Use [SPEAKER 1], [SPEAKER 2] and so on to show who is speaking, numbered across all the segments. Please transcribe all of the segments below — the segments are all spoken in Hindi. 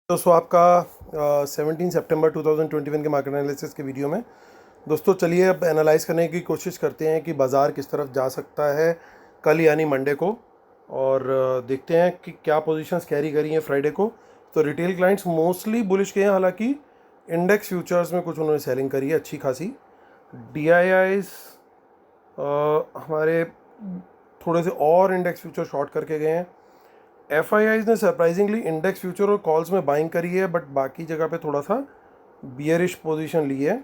[SPEAKER 1] दोस्तों आपका 17 सितंबर 2021 के मार्केट एनालिसिस के वीडियो में दोस्तों चलिए अब एनालाइज करने की कोशिश करते हैं कि बाज़ार किस तरफ जा सकता है कल यानी मंडे को। और देखते हैं कि क्या पोजीशंस कैरी करी हैं फ्राइडे को। तो रिटेल क्लाइंट्स मोस्टली बुलिश गए हैं, हालांकि इंडेक्स फ्यूचर्स में कुछ उन्होंने सेलिंग करी है अच्छी खासी। DIIs हमारे थोड़े से और इंडेक्स फ्यूचर शॉर्ट करके गए हैं। FIIs ने सरप्राइजिंगली इंडेक्स फ्यूचर और कॉल्स में बाइंग करी है, बट बाकी जगह पे थोड़ा सा बियरिश पोजीशन ली है।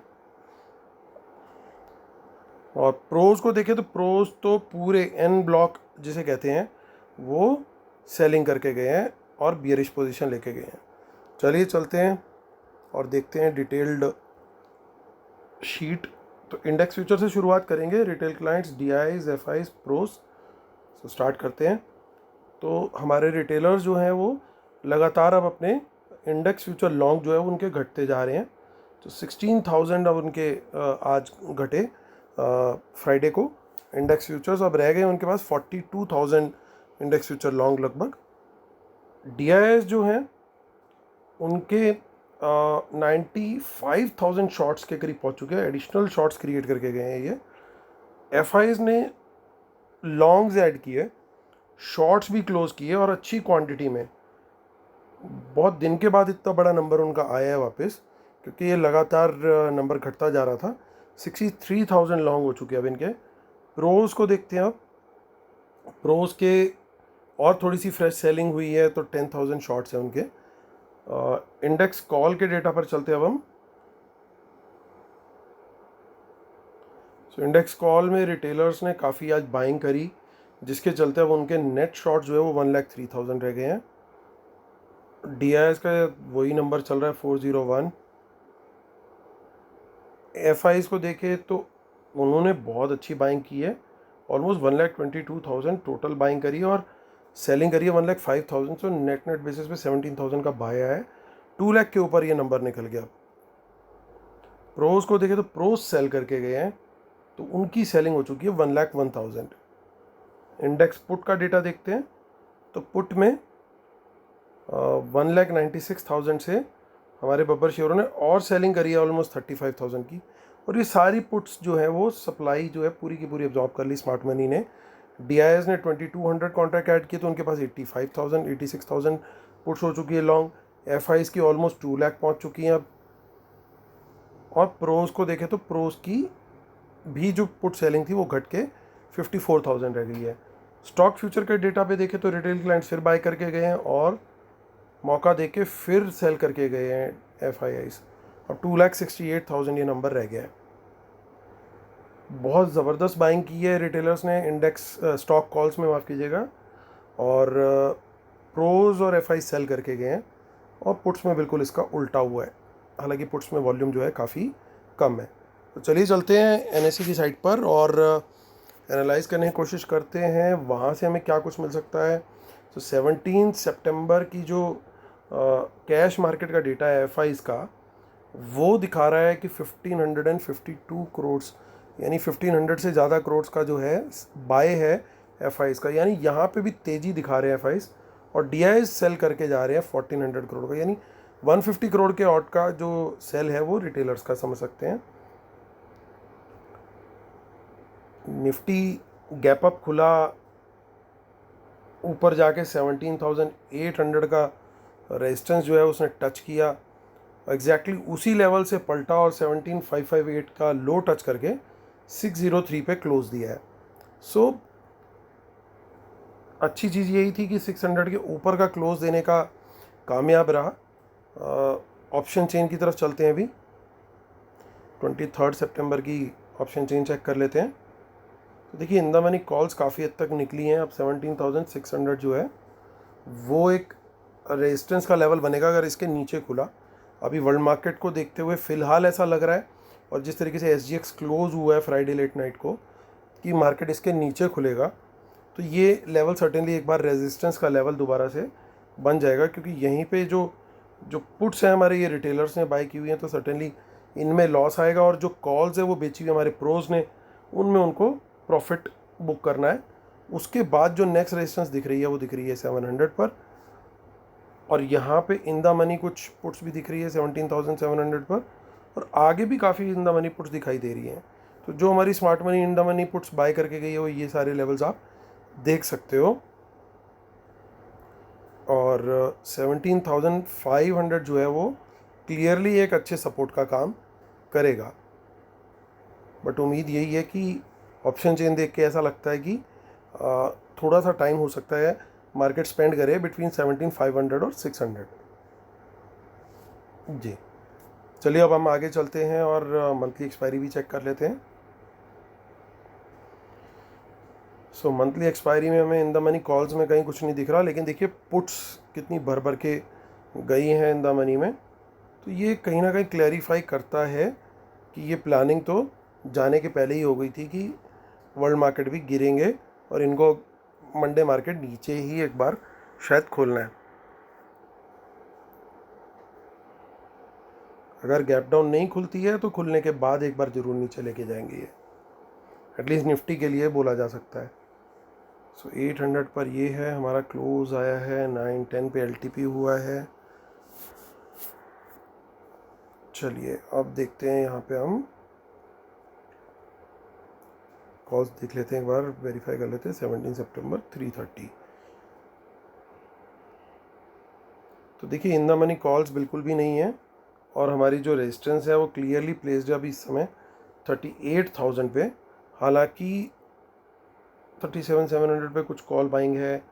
[SPEAKER 1] और प्रोज को देखें तो प्रोज तो पूरे एन ब्लॉक जिसे कहते हैं वो सेलिंग करके गए हैं और बियरिश पोजीशन लेके गए हैं। चलिए चलते हैं और देखते हैं डिटेल्ड शीट। तो इंडेक्स फ्यूचर से शुरुआत करेंगे, retail clients, DIIs, FIs, pros. तो स्टार्ट करते हैं। तो हमारे रिटेलर्स जो हैं वो लगातार अब अपने इंडेक्स फ्यूचर लॉन्ग जो है वो उनके घटते जा रहे हैं। तो 16,000 अब उनके आज घटे फ्राइडे को इंडेक्स फ्यूचर्स। अब रह गए उनके पास 42,000 इंडेक्स फ्यूचर लॉन्ग लगभग। DIIs जो हैं उनके 95,000 शॉर्ट्स के करीब पहुंच चुके हैं, एडिशनल शॉर्ट्स क्रिएट करके गए हैं ये। FIs ने लॉन्ग्स ऐड किए, शॉर्ट्स भी क्लोज किए और अच्छी क्वांटिटी में। बहुत दिन के बाद इतना बड़ा नंबर उनका आया है वापस, क्योंकि ये लगातार नंबर घटता जा रहा था। 63,000 लॉन्ग हो चुके हैं अब इनके। प्रोज को देखते हैं अब। प्रोज के और थोड़ी सी फ्रेश सेलिंग हुई है, तो 10,000 शॉर्ट्स हैं उनके। इंडेक्स कॉल के डेटा पर चलते हैं अब हम। सो इंडेक्स कॉल में रिटेलर्स ने काफ़ी आज बाइंग करी, जिसके चलते अब उनके नेट शॉर्ट जो है वो 1,03,000 रह गए हैं। DIIs का वही नंबर चल रहा है 401। FIs को देखें तो उन्होंने बहुत अच्छी बाइंग की है, ऑलमोस्ट 1,22,000 टोटल बाइंग करी है और सेलिंग करी है 1,05,000। सो नेट बेसिस पे 17,000 का बाय आया है। 2 लाख के ऊपर ये नंबर निकल गया। प्रोज को देखें तो प्रोज सेल करके गए हैं, तो उनकी सेलिंग हो चुकी है 1,01,000। इंडेक्स पुट का डेटा देखते हैं, तो पुट में 1,96,000 से हमारे बब्बर शेयरों ने और सेलिंग करी है ऑलमोस्ट 35,000 की। और ये सारी पुट्स जो है वो सप्लाई जो है पूरी की पूरी एब्जॉर्ब कर ली स्मार्ट मनी ने। DIIs ने 2,200 कॉन्ट्रैक्ट ऐड किए, तो उनके पास 85,000 86,000 पुट्स हो चुकी है लॉन्ग। FIs की ऑलमोस्ट 2 लाख पहुँच चुकी हैं अब। और प्रोज को देखें तो प्रोज की भी जो पुट सेलिंग थी वो घट के 54,000 रह गई है। स्टॉक फ्यूचर के डेटा पे देखें तो रिटेल क्लाइंट्स फिर बाय करके गए हैं और मौका देके फिर सेल करके गए हैं FIIs। अब 2,68,000 ये नंबर रह गया है। बहुत ज़बरदस्त बाइंग की है रिटेलर्स ने इंडेक्स स्टॉक कॉल्स में, माफ़ कीजिएगा। और प्रोज और FI सेल करके गए हैं और पुट्स में बिल्कुल इसका उल्टा हुआ है, हालांकि पुट्स में वॉल्यूम जो है काफ़ी कम है। तो चलिए चलते हैं NSE की साइट पर और एनालाइज करने की कोशिश करते हैं वहाँ से हमें क्या कुछ मिल सकता है। तो 17 सितंबर की जो कैश मार्केट का डेटा है FIs का, वो दिखा रहा है कि 1,552 करोड़ यानी 1,500 से ज़्यादा करोड़ का जो है बाय है FIs का, यानी यहाँ पे भी तेज़ी दिखा रहे हैं FIs। और DIIs सेल करके जा रहे हैं 1,400 करोड़ का, यानी 150 करोड़ के ऑट का जो सेल है वो रिटेलर्स का समझ सकते हैं। निफ्टी गैप अप खुला, ऊपर जाके 17,800 का रेजिस्टेंस जो है उसने टच किया, एग्जैक्टली उसी लेवल से पलटा और 17,558 का लो टच करके 603 पे क्लोज दिया है। सो अच्छी चीज़ यही थी कि 600 के ऊपर का क्लोज देने का कामयाब रहा। ऑप्शन चेन की तरफ चलते हैं अभी। 23 सितंबर की ऑप्शन चेन चेक कर लेते हैं। तो देखिए इन द मनी कॉल्स काफ़ी हद तक निकली हैं। अब 17,600 जो है वो एक रेजिस्टेंस का लेवल बनेगा अगर इसके नीचे खुला। अभी वर्ल्ड मार्केट को देखते हुए फ़िलहाल ऐसा लग रहा है, और जिस तरीके से SGX क्लोज हुआ है फ्राइडे लेट नाइट को, कि मार्केट इसके नीचे खुलेगा, तो ये लेवल सर्टेनली एक बार रेजिस्टेंस का लेवल दोबारा से बन जाएगा। क्योंकि यहीं पे जो जो पुट्स हैं हमारे, ये रिटेलर्स ने बाय की हुई हैं, तो सर्टेनली इनमें लॉस आएगा। और जो कॉल्स है वो बेची हुई हमारे प्रोज ने, उनमें उनको प्रॉफिट बुक करना है। उसके बाद जो नेक्स्ट रेजिस्टेंस दिख रही है वो दिख रही है 700 पर। और यहाँ पे इन द मनी कुछ पुट्स भी दिख रही है 17,700 पर, और आगे भी काफ़ी इन द मनी पुट्स दिखाई दे रही हैं। तो जो हमारी smart money in the money puts buy करके गई है वो ये सारे लेवल्स आप देख सकते हो। और 17,500 जो है वो क्लियरली एक अच्छे सपोर्ट का काम करेगा। बट उम्मीद यही है कि ऑप्शन चेन देख के ऐसा लगता है कि थोड़ा सा टाइम हो सकता है मार्केट स्पेंड करे बिटवीन 17,500 और 600। जी चलिए अब हम आगे चलते हैं और मंथली एक्सपायरी भी चेक कर लेते हैं। सो मंथली एक्सपायरी में हमें इन द मनी कॉल्स में कहीं कुछ नहीं दिख रहा, लेकिन देखिए पुट्स कितनी भर भर के गई हैं इन द मनी में। तो ये कहीं ना कहीं क्लैरिफाई करता है कि ये प्लानिंग तो जाने के पहले ही हो गई थी कि वर्ल्ड मार्केट भी गिरेंगे और इनको मंडे मार्केट नीचे ही एक बार शायद खोलना है। अगर गैप डाउन नहीं खुलती है तो खुलने के बाद एक बार ज़रूर नीचे लेके जाएंगे ये, एटलीस्ट निफ्टी के लिए बोला जा सकता है। सो 800 पर ये है, हमारा क्लोज आया है 910 पे एलटीपी हुआ है। चलिए अब देखते हैं, यहाँ पे हम कॉल्स देख लेते हैं, एक बार वेरीफाई कर लेते हैं। 17 सितंबर 3:30। तो देखिए इन द मनी कॉल्स बिल्कुल भी नहीं है, और हमारी जो रेजिस्टेंस है वो क्लियरली प्लेस्ड है अभी इस समय 38,000 पे। हालांकि 37,700 पे कुछ कॉल बाइंग है,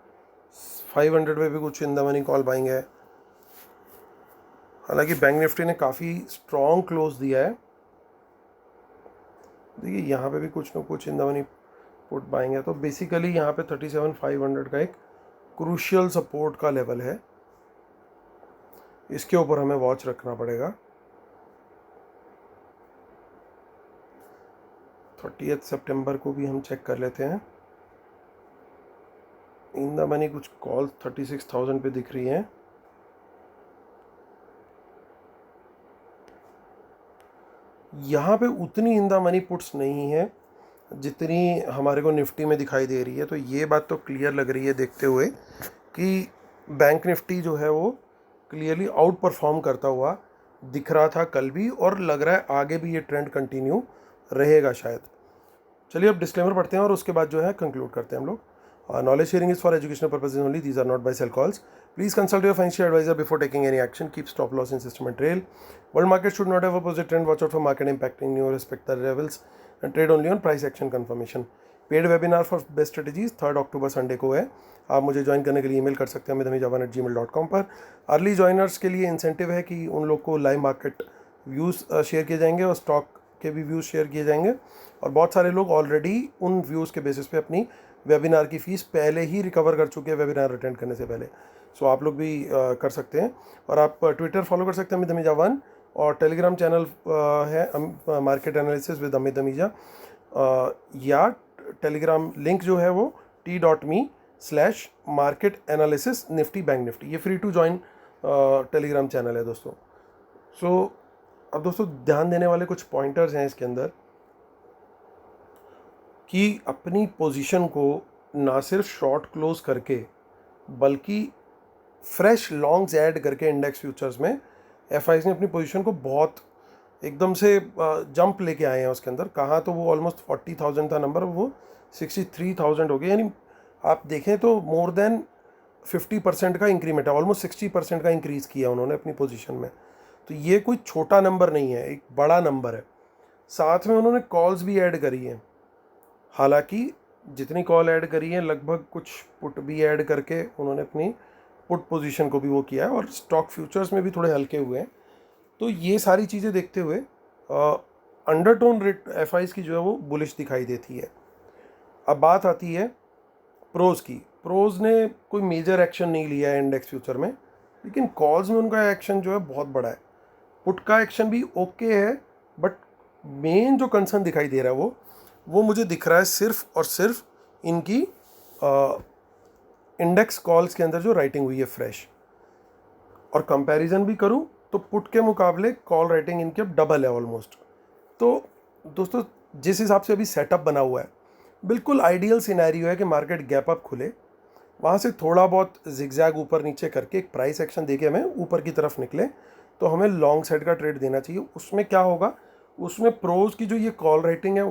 [SPEAKER 1] 500 पे भी कुछ इन द मनी कॉल बाइंग है। हालांकि बैंक निफ्टी ने काफ़ी स्ट्रॉन्ग क्लोज दिया है। देखिए यहाँ पे भी कुछ ना कुछ इन द मनी पुट बाइंग है। तो बेसिकली यहाँ पे 37,500 का एक क्रूशियल सपोर्ट का लेवल है, इसके ऊपर हमें वॉच रखना पड़ेगा। 30 सितंबर को भी हम चेक कर लेते हैं। इन द मनी कुछ कॉल 36,000 पे दिख रही हैं। यहाँ पे उतनी इन द मनी पुट्स नहीं है जितनी हमारे को निफ्टी में दिखाई दे रही है। तो ये बात तो क्लियर लग रही है देखते हुए कि बैंक निफ्टी जो है वो क्लियरली आउट परफॉर्म करता हुआ दिख रहा था कल भी, और लग रहा है आगे भी ये ट्रेंड कंटिन्यू रहेगा शायद। चलिए अब डिस्क्लेमर पढ़ते हैं और उसके बाद जो है कंक्लूड करते हैं हम लोग। Knowledge sharing is for educational purposes only. These are not buy sell calls. Please consult your financial advisor before taking any action. Keep stop loss in system and trail. World market should not have opposite trend. Watch out for market impacting you. Respect the levels and trade only on price action confirmation. Paid webinar for best strategies 3 October Sunday को है। आप मुझे ज्वाइन करने के लिए ईमेल कर सकते हैं amithamijjavan@gmail.com पर। अर्ली ज्वाइनर्स के लिए इंसेंटिव है कि उन लोग को लाइव मार्केट व्यूज़ शेयर किए जाएंगे और स्टॉक के भी व्यूज़ शेयर किए जाएंगे, और बहुत सारे लोग ऑलरेडी उन व्यूज़ के बेसिस पे अपनी वेबिनार की फ़ीस पहले ही रिकवर कर चुके हैं वेबिनार अटेंड करने से पहले। सो आप लोग भी कर सकते हैं, और आप ट्विटर फॉलो कर सकते हैं अमित अमीजा 1, और टेलीग्राम चैनल है market analysis with Amit Amija, या टेलीग्राम लिंक जो है वो t.me/market analysis nifty bank nifty, ये free to join telegram channel है दोस्तों। सो अब दोस्तों ध्यान देने वाले कुछ पॉइंटर्स हैं इसके अंदर कि अपनी पोजीशन को ना सिर्फ शॉर्ट क्लोज करके बल्कि फ्रेश लॉन्ग्स ऐड करके इंडेक्स फ्यूचर्स में एफआईज ने अपनी पोजीशन को बहुत एकदम से जंप लेके आए हैं उसके अंदर। कहाँ तो वो ऑलमोस्ट 40,000 था नंबर, वो 63,000 हो गया। यानी आप देखें तो मोर देन 50% का इंक्रीमेंट है, ऑलमोस्ट 60% का इंक्रीज़ किया उन्होंने अपनी पोजीशन में। तो ये कोई छोटा नंबर नहीं है, एक बड़ा नंबर है। साथ में उन्होंने कॉल्स भी ऐड करी हैं। हालांकि जितनी कॉल ऐड करी है लगभग कुछ पुट भी ऐड करके उन्होंने अपनी पुट पोजीशन को भी वो किया है, और स्टॉक फ्यूचर्स में भी थोड़े हल्के हुए हैं। तो ये सारी चीज़ें देखते हुए अंडरटोन रेट एफआईज की जो है वो बुलिश दिखाई देती है। अब बात आती है प्रोज की। प्रोज ने कोई मेजर एक्शन नहीं लिया है इंडेक्स फ्यूचर में, लेकिन कॉल्स में उनका एक्शन जो है बहुत बड़ा है। पुट का एक्शन भी ओके है, बट मेन जो कंसर्न दिखाई दे रहा है वो मुझे दिख रहा है सिर्फ और सिर्फ इनकी इंडेक्स कॉल्स के अंदर जो राइटिंग हुई है फ्रेश, और कंपैरिजन भी करूं तो पुट के मुकाबले कॉल राइटिंग इनकी अब डबल है ऑलमोस्ट। तो दोस्तों जिस हिसाब से अभी सेटअप बना हुआ है, बिल्कुल आइडियल सिनेरियो है कि मार्केट गैप अप खुले, वहाँ से थोड़ा बहुत जिगजैग ऊपर नीचे करके एक प्राइस एक्शन देके हमें ऊपर की तरफ निकले तो हमें लॉन्ग साइड का ट्रेड देना चाहिए। उसमें क्या होगा, उसमें प्रोज की जो ये कॉल रेटिंग है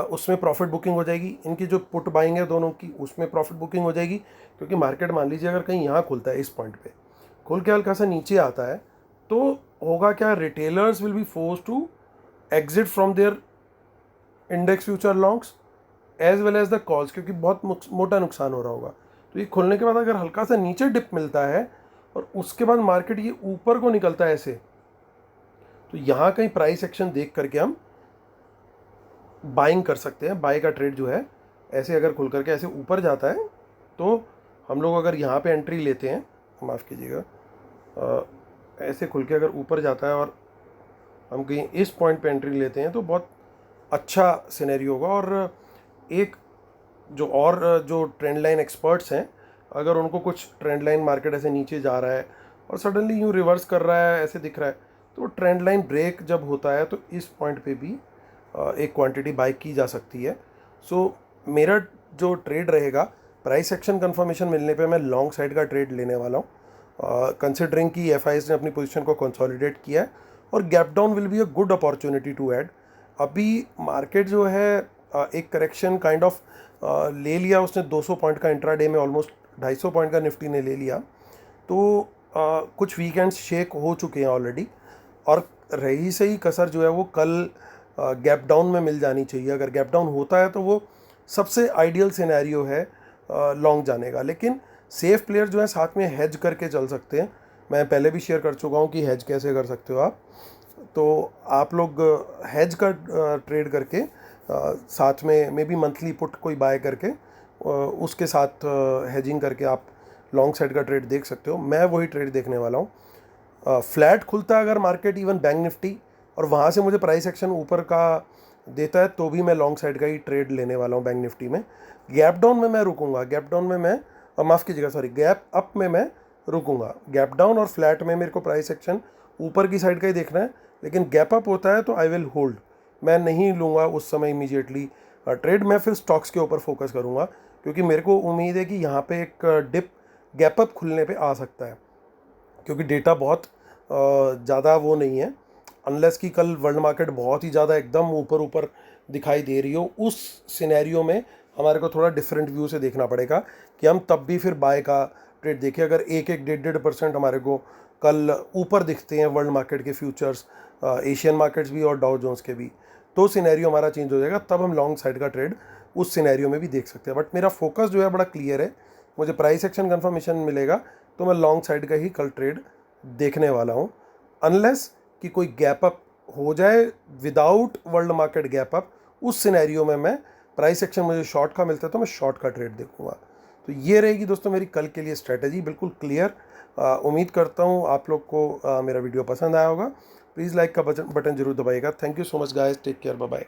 [SPEAKER 1] उसमें प्रॉफिट बुकिंग हो जाएगी, इनकी जो पुट बाइंग है दोनों की उसमें प्रॉफिट बुकिंग हो जाएगी। क्योंकि मार्केट मान लीजिए अगर कहीं यहाँ खुलता है, इस पॉइंट पे खुल के हल्का सा नीचे आता है तो होगा क्या, retailers will be force to exit from their index future longs as well as the calls, क्योंकि बहुत मोटा नुकसान हो रहा होगा। तो ये खुलने के बाद अगर हल्का सा नीचे डिप मिलता है और उसके बाद मार्केट ये ऊपर को निकलता है ऐसे, तो यहाँ कहीं प्राइस एक्शन देख करके हम बाइंग कर सकते हैं। बाय का ट्रेड जो है ऐसे अगर खुल करके ऐसे ऊपर जाता है तो हम लोग अगर यहाँ पे एंट्री लेते हैं, माफ़ कीजिएगा, ऐसे खुल के अगर ऊपर जाता है और हम कहीं इस पॉइंट पे एंट्री लेते हैं तो बहुत अच्छा सिनेरियो होगा। और एक जो ट्रेंड लाइन एक्सपर्ट्स हैं, अगर उनको कुछ ट्रेंड लाइन मार्केट ऐसे नीचे जा रहा है और सडनली यूँ रिवर्स कर रहा है, ऐसे दिख रहा है, तो ट्रेंड लाइन ब्रेक जब होता है तो इस पॉइंट पे भी एक क्वांटिटी बाई की जा सकती है। सो मेरा जो ट्रेड रहेगा, प्राइस एक्शन कंफर्मेशन मिलने पे मैं लॉन्ग साइड का ट्रेड लेने वाला हूँ, कंसिडरिंग कि एफआईएस ने अपनी पोजीशन को कंसोलिडेट किया है और gap down will be a good opportunity to add. अभी मार्केट जो है एक करेक्शन काइंड ऑफ ले लिया उसने, 200 पॉइंट का इंट्राडे में ऑलमोस्ट 250 पॉइंट का निफ्टी ने ले लिया। तो कुछ वीकेंड्स शेक हो चुके हैं ऑलरेडी और रही सही कसर जो है वो कल गैप डाउन में मिल जानी चाहिए। अगर गैप डाउन होता है तो वो सबसे आइडियल सिनेरियो है लॉन्ग जाने का। लेकिन सेफ प्लेयर जो है साथ में हेज करके चल सकते हैं। मैं पहले भी शेयर कर चुका हूँ कि हेज कैसे कर सकते हो आप। तो आप लोग हेज का ट्रेड करके साथ में मे बी मंथली पुट कोई बाय करके उसके साथ हेजिंग करके आप लॉन्ग साइड का ट्रेड देख सकते हो। मैं वही ट्रेड देखने वाला हूँ। फ्लैट खुलता है अगर मार्केट, इवन बैंक निफ्टी, और वहाँ से मुझे प्राइस एक्शन ऊपर का देता है तो भी मैं लॉन्ग साइड का ही ट्रेड लेने वाला हूँ बैंक निफ्टी में। गैप डाउन में मैं रुकूंगा, गैप डाउन में मैं माफ़ कीजिएगा सॉरी, गैप अप में मैं रुकूंगा। गैप डाउन और फ्लैट में मेरे को प्राइस एक्शन ऊपर की साइड का ही देखना है, लेकिन गैप अप होता है तो आई विल होल्ड, मैं नहीं लूँगा उस समय इमीडिएटली ट्रेड। मैं फिर स्टॉक्स के ऊपर फोकस करूँगा क्योंकि मेरे को उम्मीद है कि यहाँ पे एक डिप गैप अप खुलने पे आ सकता है, क्योंकि डेटा बहुत ज़्यादा वो नहीं है, अनलेस कि कल वर्ल्ड मार्केट बहुत ही ज़्यादा एकदम ऊपर ऊपर दिखाई दे रही हो। उस सिनेरियो में हमारे को थोड़ा डिफरेंट व्यू से देखना पड़ेगा कि हम तब भी फिर बाय का ट्रेड देखें। अगर 1-1.5% हमारे को कल ऊपर दिखते हैं वर्ल्ड मार्केट के फ्यूचर्स, एशियन मार्केट्स भी और डाउ जोन्स के भी, तो सिनेरियो हमारा चेंज हो जाएगा, तब हम लॉन्ग साइड का ट्रेड उस सिनेरियो में भी देख सकते हैं। बट मेरा फोकस जो है बड़ा क्लियर है, मुझे प्राइस एक्शन कन्फर्मेशन मिलेगा तो मैं लॉन्ग साइड का ही कल ट्रेड देखने वाला हूँ, अनलेस कि कोई गैप अप हो जाए without world market gap up. उस सिनेरियो में मैं प्राइस एक्शन मुझे शॉर्ट का मिलता है तो मैं शॉर्ट का ट्रेड देखूंगा। तो ये रहेगी दोस्तों मेरी कल के लिए स्ट्रैटेजी, बिल्कुल क्लियर। उम्मीद करता हूँ आप लोग को मेरा वीडियो पसंद आया होगा। प्लीज़ लाइक का बटन जरूर दबाइएगा। Thank you so much guys, take care, bye bye.